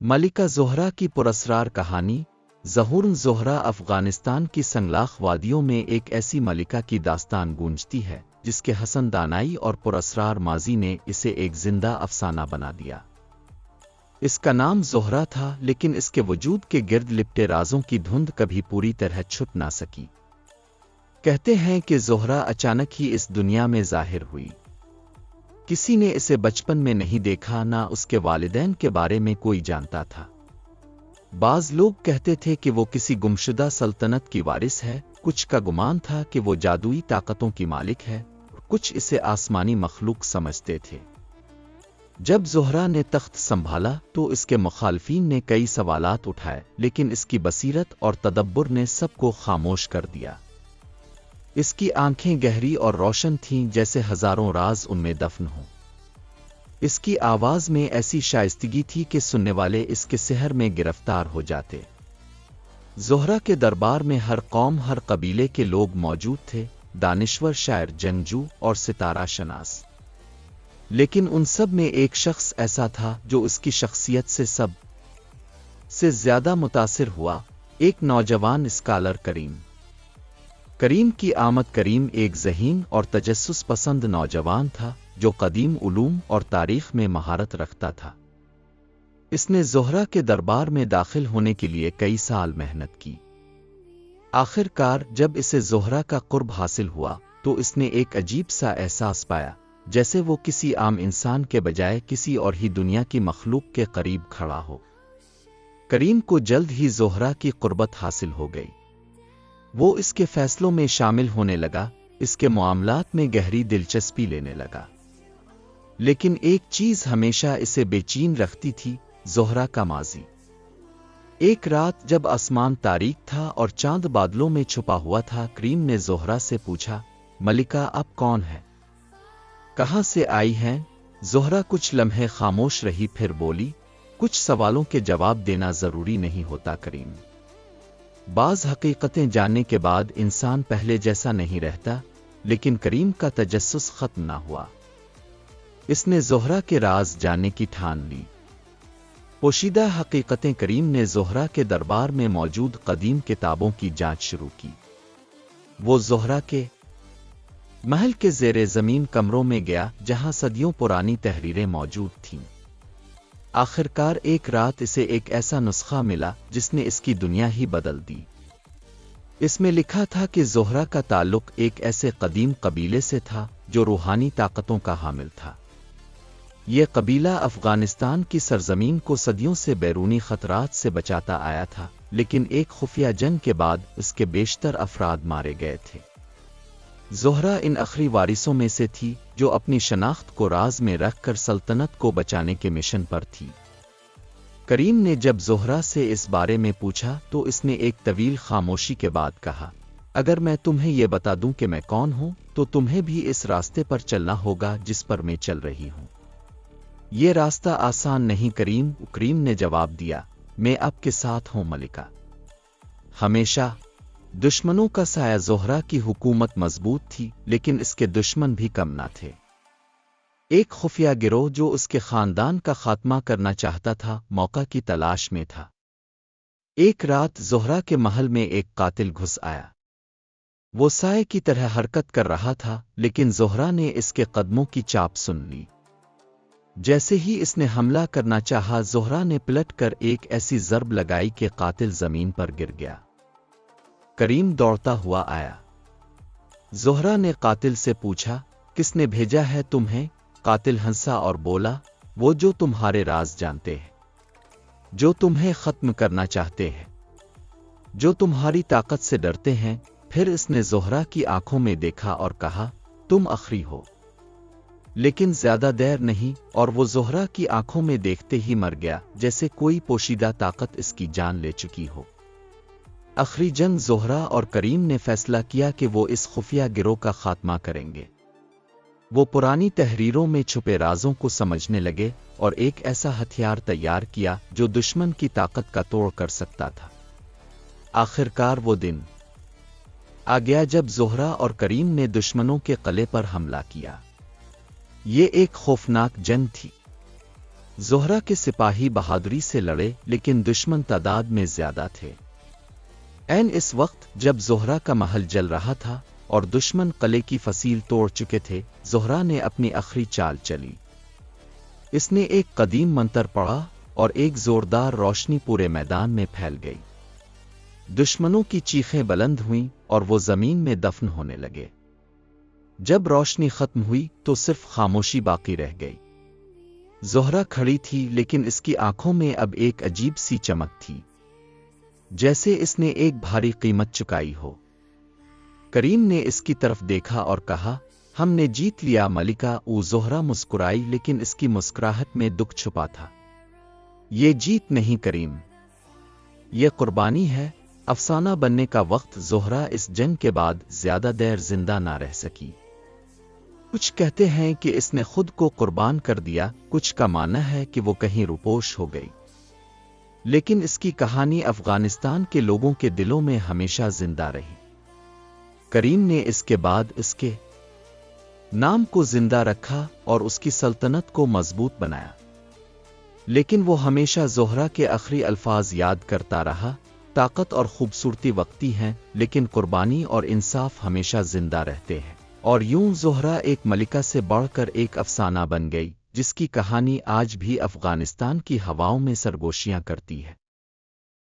ملکہ زہرہ کی پراسرار کہانی۔ ظہور زہرہ افغانستان کی سنگلاخ وادیوں میں ایک ایسی ملکہ کی داستان گونجتی ہے جس کے حسن دانائی اور پراسرار ماضی نے اسے ایک زندہ افسانہ بنا دیا۔ اس کا نام زہرہ تھا، لیکن اس کے وجود کے گرد لپٹے رازوں کی دھند کبھی پوری طرح چھپ نہ سکی۔ کہتے ہیں کہ زہرہ اچانک ہی اس دنیا میں ظاہر ہوئی۔ کسی نے اسے بچپن میں نہیں دیکھا، نہ اس کے والدین کے بارے میں کوئی جانتا تھا۔ بعض لوگ کہتے تھے کہ وہ کسی گمشدہ سلطنت کی وارث ہے، کچھ کا گمان تھا کہ وہ جادوئی طاقتوں کی مالک ہے، کچھ اسے آسمانی مخلوق سمجھتے تھے۔ جب زہرہ نے تخت سنبھالا تو اس کے مخالفین نے کئی سوالات اٹھائے، لیکن اس کی بصیرت اور تدبر نے سب کو خاموش کر دیا۔ اس کی آنکھیں گہری اور روشن تھیں، جیسے ہزاروں راز ان میں دفن ہوں۔ اس کی آواز میں ایسی شائستگی تھی کہ سننے والے اس کے سحر میں گرفتار ہو جاتے۔ زہرہ کے دربار میں ہر قوم، ہر قبیلے کے لوگ موجود تھے، دانشور، شاعر، جنگجو اور ستارہ شناس۔ لیکن ان سب میں ایک شخص ایسا تھا جو اس کی شخصیت سے سب سے زیادہ متاثر ہوا، ایک نوجوان اسکالر کریم۔ کریم کی آمد۔ کریم ایک ذہین اور تجسس پسند نوجوان تھا جو قدیم علوم اور تاریخ میں مہارت رکھتا تھا۔ اس نے زہرہ کے دربار میں داخل ہونے کے لیے کئی سال محنت کی۔ آخر کار جب اسے زہرہ کا قرب حاصل ہوا تو اس نے ایک عجیب سا احساس پایا، جیسے وہ کسی عام انسان کے بجائے کسی اور ہی دنیا کی مخلوق کے قریب کھڑا ہو۔ کریم کو جلد ہی زہرہ کی قربت حاصل ہو گئی۔ وہ اس کے فیصلوں میں شامل ہونے لگا، اس کے معاملات میں گہری دلچسپی لینے لگا۔ لیکن ایک چیز ہمیشہ اسے بے چین رکھتی تھی، زہرہ کا ماضی۔ ایک رات جب آسمان تاریک تھا اور چاند بادلوں میں چھپا ہوا تھا، کریم نے زہرہ سے پوچھا، ملکہ آپ کون ہیں؟ کہاں سے آئی ہیں؟ زہرہ کچھ لمحے خاموش رہی، پھر بولی، کچھ سوالوں کے جواب دینا ضروری نہیں ہوتا کریم۔ بعض حقیقتیں جاننے کے بعد انسان پہلے جیسا نہیں رہتا۔ لیکن کریم کا تجسس ختم نہ ہوا۔ اس نے زہرہ کے راز جاننے کی ٹھان لی۔ پوشیدہ حقیقتیں۔ کریم نے زہرہ کے دربار میں موجود قدیم کتابوں کی جانچ شروع کی۔ وہ زہرہ کے محل کے زیر زمین کمروں میں گیا جہاں صدیوں پرانی تحریریں موجود تھیں۔ آخر کار ایک رات اسے ایک ایسا نسخہ ملا جس نے اس کی دنیا ہی بدل دی۔ اس میں لکھا تھا کہ زہرہ کا تعلق ایک ایسے قدیم قبیلے سے تھا جو روحانی طاقتوں کا حامل تھا۔ یہ قبیلہ افغانستان کی سرزمین کو صدیوں سے بیرونی خطرات سے بچاتا آیا تھا، لیکن ایک خفیہ جنگ کے بعد اس کے بیشتر افراد مارے گئے تھے۔ زہرہ ان آخری وارثوں میں سے تھی جو اپنی شناخت کو راز میں رکھ کر سلطنت کو بچانے کے مشن پر تھی۔ کریم نے جب زہرہ سے اس بارے میں پوچھا تو اس نے ایک طویل خاموشی کے بعد کہا، اگر میں تمہیں یہ بتا دوں کہ میں کون ہوں تو تمہیں بھی اس راستے پر چلنا ہوگا جس پر میں چل رہی ہوں۔ یہ راستہ آسان نہیں کریم نے جواب دیا، میں آپ کے ساتھ ہوں ملکہ، ہمیشہ۔ دشمنوں کا سایہ۔ زہرہ کی حکومت مضبوط تھی، لیکن اس کے دشمن بھی کم نہ تھے۔ ایک خفیہ گروہ جو اس کے خاندان کا خاتمہ کرنا چاہتا تھا، موقع کی تلاش میں تھا۔ ایک رات زہرہ کے محل میں ایک قاتل گھس آیا۔ وہ سائے کی طرح حرکت کر رہا تھا، لیکن زہرہ نے اس کے قدموں کی چاپ سن لی۔ جیسے ہی اس نے حملہ کرنا چاہا، زہرہ نے پلٹ کر ایک ایسی ضرب لگائی کہ قاتل زمین پر گر گیا۔ کریم دوڑتا ہوا آیا۔ زہرہ نے قاتل سے پوچھا، کس نے بھیجا ہے تمہیں؟ قاتل ہنسا اور بولا، وہ جو تمہارے راز جانتے ہیں، جو تمہیں ختم کرنا چاہتے ہیں، جو تمہاری طاقت سے ڈرتے ہیں۔ پھر اس نے زہرہ کی آنکھوں میں دیکھا اور کہا، تم آخری ہو۔ لیکن زیادہ دیر نہیں، اور وہ زہرہ کی آنکھوں میں دیکھتے ہی مر گیا، جیسے کوئی پوشیدہ طاقت اس کی جان لے چکی ہو۔ آخری جنگ۔ زہرہ اور کریم نے فیصلہ کیا کہ وہ اس خفیہ گروہ کا خاتمہ کریں گے۔ وہ پرانی تحریروں میں چھپے رازوں کو سمجھنے لگے اور ایک ایسا ہتھیار تیار کیا جو دشمن کی طاقت کا توڑ کر سکتا تھا۔ آخر کار وہ دن آ گیا جب زہرہ اور کریم نے دشمنوں کے قلعے پر حملہ کیا۔ یہ ایک خوفناک جنگ تھی۔ زہرہ کے سپاہی بہادری سے لڑے لیکن دشمن تعداد میں زیادہ تھے۔ عین اس وقت جب زہرہ کا محل جل رہا تھا اور دشمن قلعے کی فصیل توڑ چکے تھے، زہرہ نے اپنی آخری چال چلی۔ اس نے ایک قدیم منتر پڑھا اور ایک زوردار روشنی پورے میدان میں پھیل گئی۔ دشمنوں کی چیخیں بلند ہوئیں اور وہ زمین میں دفن ہونے لگے۔ جب روشنی ختم ہوئی تو صرف خاموشی باقی رہ گئی۔ زہرہ کھڑی تھی لیکن اس کی آنکھوں میں اب ایک عجیب سی چمک تھی، جیسے اس نے ایک بھاری قیمت چکائی ہو۔ کریم نے اس کی طرف دیکھا اور کہا، ہم نے جیت لیا ملکہ۔ زہرہ مسکرائی لیکن اس کی مسکراہٹ میں دکھ چھپا تھا۔ یہ جیت نہیں کریم، یہ قربانی ہے۔ افسانہ بننے کا وقت۔ زہرہ اس جنگ کے بعد زیادہ دیر زندہ نہ رہ سکی۔ کچھ کہتے ہیں کہ اس نے خود کو قربان کر دیا، کچھ کا معنی ہے کہ وہ کہیں روپوش ہو گئی، لیکن اس کی کہانی افغانستان کے لوگوں کے دلوں میں ہمیشہ زندہ رہی۔ کریم نے اس کے بعد اس کے نام کو زندہ رکھا اور اس کی سلطنت کو مضبوط بنایا، لیکن وہ ہمیشہ زہرہ کے آخری الفاظ یاد کرتا رہا، طاقت اور خوبصورتی وقتی ہیں لیکن قربانی اور انصاف ہمیشہ زندہ رہتے ہیں۔ اور یوں زہرہ ایک ملکہ سے بڑھ کر ایک افسانہ بن گئی، جس کی کہانی آج بھی افغانستان کی ہواؤں میں سرگوشیاں کرتی ہے۔